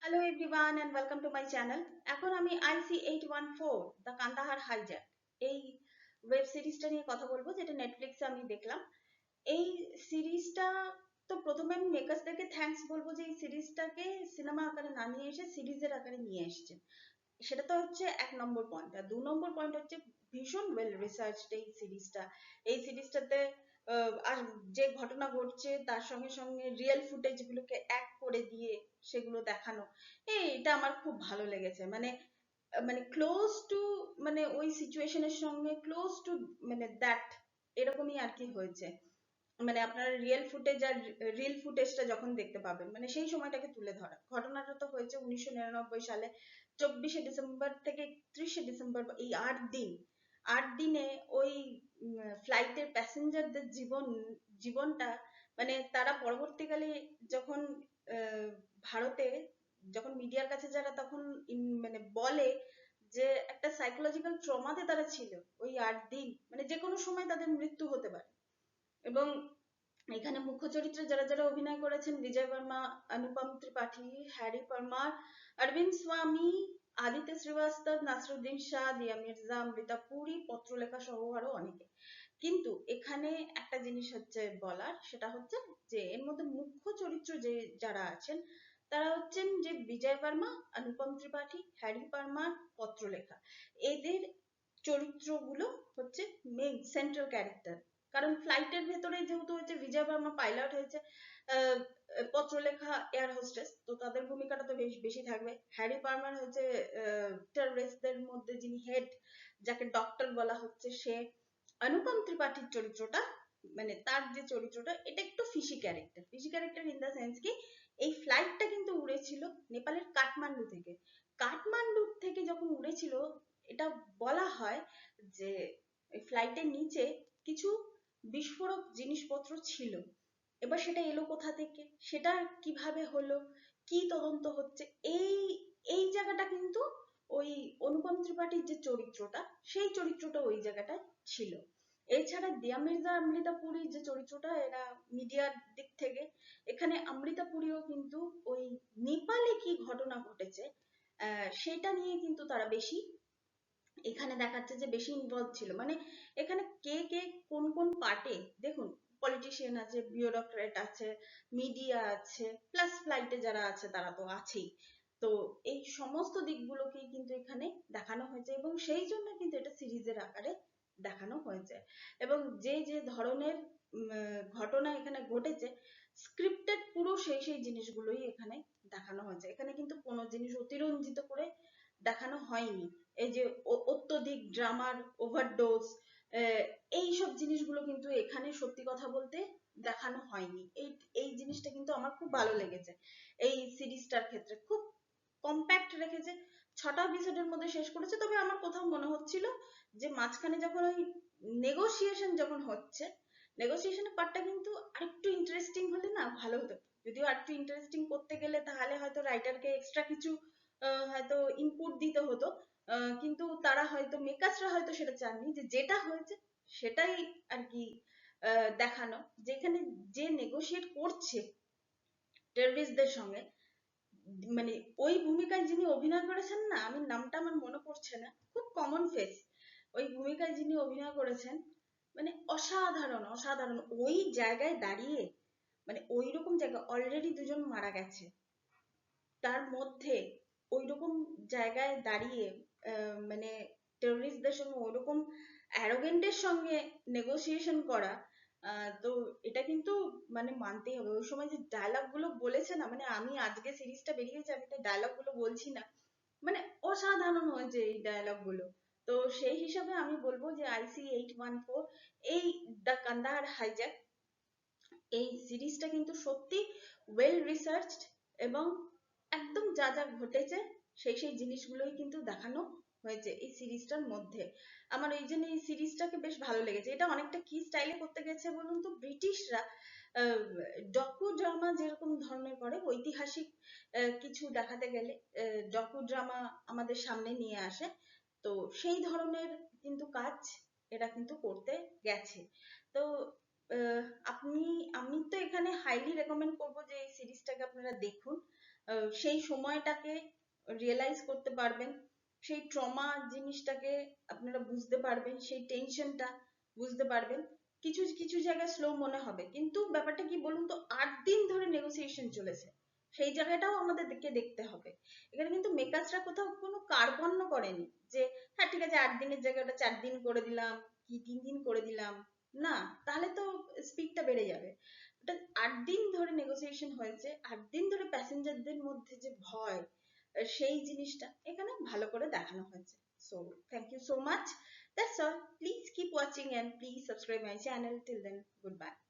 Hello everyone and welcome to my channel. এখন আমি IC814 the Kandahar hijack এই web সিরিজটা নিয়ে কথা বলবো, যেটা নেটফ্লিক্সে আমি দেখলাম। এই সিরিজটা তো প্রথমে আমি মেকার্সদেরকে থ্যাঙ্কস বলবো যে এই সিরিজটাকে সিনেমা আকারে না নিয়ে এসে সিরিজের আকারে নিয়ে এসেছেন। সেটা তো হচ্ছে 1 নম্বর পয়েন্ট। আর 2 নম্বর পয়েন্ট হচ্ছে ভীষণ ওয়েল রিসার্চড এই সিরিজটা। এই সিরিজটাতে আর যে ঘটনা ঘটছে তার সঙ্গে সঙ্গে রিয়েল ফুটেজ গুলোকে এক করে দিয়ে সেগুলো দেখানো, এটা আমার খুব ভালো লেগেছে। মানে মানে ক্লোজ টু, মানে ওই সিচুয়েশনের সঙ্গে ক্লোজ টু, মানে দ্যাট এরকমই আর কি হয়েছে। মানে আপনারা রিয়েল ফুটেজটা যখন দেখতে পাবেন, মানে সেই সময়টাকে তুলে ধরা। ঘটনাটা তো হয়েছে 1999 সালে 24শে ডিসেম্বর থেকে 31শে ডিসেম্বর, এই 8 দিন। 8 দিনে ওই ফ্লাইটের প্যাসেঞ্জারদের জীবনটা, মানে তারা পরবর্তীকালে যখন আহ, ভারতে যখন মিডিয়ার কাছে যারা তখন মানে বলে যে একটা সাইকোলজিক্যাল ট্রমাতে তারা ছিল ওই 8 দিন, মানে যে কোনো সময় তাদের মৃত্যু হতে পারে। এবং এখানে মুখ্য চরিত্রে যারা যারা অভিনয় করেছেন: বিজয় বর্মা, অনুপম ত্রিপাঠী, হ্যারি পারমার, অরবিন্দ স্বামী, আদিত্য শ্রীবাস্তব, নাসরুদ্দিন শাহ, দিয়া মির্জা, অমৃতা পুরী, পত্রলেখা সহ আরো অনেকে। কিন্তু এখানে একটা জিনিস হচ্ছে বলার, সেটা হচ্ছে যে এর মধ্যে মুখ্য চরিত্র যে যারা আছেন তারা হচ্ছেন যে বিজয় বর্মা, অনুপম ত্রিপাঠী, হ্যারি পারমার, পত্রলেখা। এদের চরিত্রগুলো হচ্ছে মেইন সেন্ট্রাল ক্যারেক্টার। কারণ ফ্লাইটের ভেতরে যেহেতু হচ্ছে বিজয় বর্মা পাইলট হয়েছে, আহ, পত্রলেখা এয়ার হোস্টেস, তো তাদের ভূমিকাটা তো বেশ বেশি থাকবে। হ্যারি পারমার হচ্ছে টেররিস্টদের মধ্যে যিনি হেড, যাকে ডক্টর বলা হচ্ছে সে। অনুপম ত্রিপাঠীর চরিত্রটা, মানে তার যে চরিত্রটা, এটা একটু fishy character in the sense কি, এই ফ্লাইটটা কিন্তু উড়েছিল নেপালের কাঠমান্ডু থেকে। কাঠমান্ডু থেকে যখন উড়েছিল, এটা বলা হয় যে এই ফ্লাইটের নিচে কিছু বিস্ফোরক জিনিসপত্র ছিল। এবার সেটা এলো কোথা থেকে, সেটা কিভাবে হলো, কি তদন্ত হচ্ছে, এই এই জায়গাটা কিন্তু ওই অনুপম ত্রিপাঠীর যে চরিত্রটা, সেই চরিত্রটা ওই জায়গাটায় ছিল। এছাড়া দিয়া মির্জা, অমৃতা পুরীর যে চরিত্রটা, এরা মিডিয়ার দিক থেকে, এখানে অমৃতা পুরীও কিন্তু ওই নেপালে কি ঘটনা ঘটেছে সেটা নিয়ে কিন্তু তারা বেশি এখানে দেখাচ্ছে যে বেশি ইনভলভ ছিল। মানে এখানে কে কে কোন কোন পার্টে, দেখুন, পলিটিশিয়ান আছে, বিউরোক্রেট আছে, মিডিয়া আছে, প্লাস ফ্লাইটে যারা আছে তারা তো আছেই। তো এই সমস্ত দিকগুলোকেই কিন্তু এখানে দেখানো হয়েছে, এবং সেই জন্য কিন্তু এটা সিরিজের আকারে দেখানো হয়েছে। এবং যে যে ধরনের ঘটনা এখানে ঘটেছে, স্ক্রিপ্টেড পুরো সেই সেই জিনিসগুলোই এখানে দেখানো হয়েছে। এখানে কিন্তু কোনো জিনিস অতিরঞ্জিত করে দেখানো হয়নি। এই যে অত্যধিক ড্রামার ওভারডোজ, এইসব জিনিসগুলো কিন্তু এখানে সত্যি কথা বলতে দেখানো হয়নি। এই এই জিনিসটা কিন্তু আমার খুব ভালো লেগেছে। এই সিরিজটার ক্ষেত্রে খুব কম্প্যাক্ট রেখেছে। 6টা এপিসোডের মধ্যে শেষ করেছে। তবে আমার কোথাও মনে হচ্ছিল যে মাঝখানে যখন ওই নেগোসিয়েশন যখন হচ্ছে, নেগোসিয়েশনের পার্টটা কিন্তু আরেকটু ইন্টারেস্টিং হলে না ভালো হতো। যদিও আরেকটু ইন্টারেস্টিং করতে গেলে তাহলে হয়তো রাইটারকে এক্সট্রা কিছু হয়তো ইনপুট দিতে হতো। কিন্তু তারা হয়তো, মেকার্সরা হয়তো সেটা চাননি, যে যেটা হয়েছে সেটাই আর কি দেখানো। যেখানে যে নেগোশিয়েট করছে টেররিস্টদের সঙ্গে, মানে ওই ভূমিকায় যিনি অভিনয় করেছেন না, আমি নামটা আমার মনে পড়ছে না, খুব কমন ফেস, ওই ভূমিকায় যিনি অভিনয় করেছেন, মানে অসাধারণ অসাধারণ। ওই জায়গায় দাঁড়িয়ে, মানে ওই রকম জায়গায় অলরেডি দুজন মারা গেছে, তার মধ্যে ওইরকম জায়গায় দাঁড়িয়ে মানে টেররিস্টদের সঙ্গে ওইরকম অ্যারোগেন্টের সঙ্গে নেগোসিয়েশন করা, তো এটা কিন্তু মানে মানতেই হবে। ওই সময় যে ডায়লগ গুলো বলেছে না, মানে আমি আজকে সিরিজটা বেরিয়েছে আমি তাই ডায়লগ গুলো বলছি না, মানে অসাধারণ হয়েছে এই ডায়লগ গুলো। তো সেই হিসাবে আমি বলবো যে IC814, এই দ্য কান্দাহার হাইজ্যাক, এই সিরিজটা কিন্তু সত্যি ওয়েল রিসার্চড, এবং একদম যা যা ঘটেছে সেই সেই জিনিসগুলোই কিন্তু দেখানো হয়েছে এই সিরিজটার মধ্যে। আমার এই জন্য এই সিরিজটাকে বেশ ভালো লেগেছে। এটা অনেকটা কি স্টাইলে করতে গেছে বলুন তো, ব্রিটিশরা ডকু ড্রামা যেরকম ধরনের করে, ঐতিহাসিক কিছু দেখাতে গেলে ডকু ড্রামা আমাদের সামনে নিয়ে আসে। তো সেই ধরনের কিন্তু কাজ এরা কিন্তু করতে গেছে। তো আহ, আপনি আমি তো এখানে হাইলি রেকমেন্ড করবো যে এই সিরিজটাকে আপনারা দেখুন। সেই সময়টাকে রিয়েলাইজ করতে পারবেন, সেই ট্রমা জিনিসটাকে আপনারা বুঝতে পারবেন, সেই টেনশনটা বুঝতে পারবেন। কিছু কিছু জায়গায় স্লো মনে হবে, কিন্তু ব্যাপারটা কি বলুন তো, 8 দিন ধরে নেগোসিয়েশন চলেছে, সেই জায়গাটাও আমাদেরকে দেখতে হবে। এখানে কিন্তু মেকার্সরা কোথাও কোনো কার্পণ্য করেনি যে হ্যাঁ ঠিক আছে 8 দিনের জায়গাটা 4 দিন করে দিলাম কি 3 দিন করে দিলাম, না, তাহলে তো স্পিডটা বেড়ে যাবে। ওটা 8 দিন ধরে নেগোসিয়েশন হয়েছে, 8 দিন ধরে প্যাসেঞ্জারদের মধ্যে যে ভয়, সেই জিনিসটা এখানে ভালো করে দেখানো হয়েছে। So thank you so much. That's all. Please keep watching and please subscribe my channel. Till then, goodbye.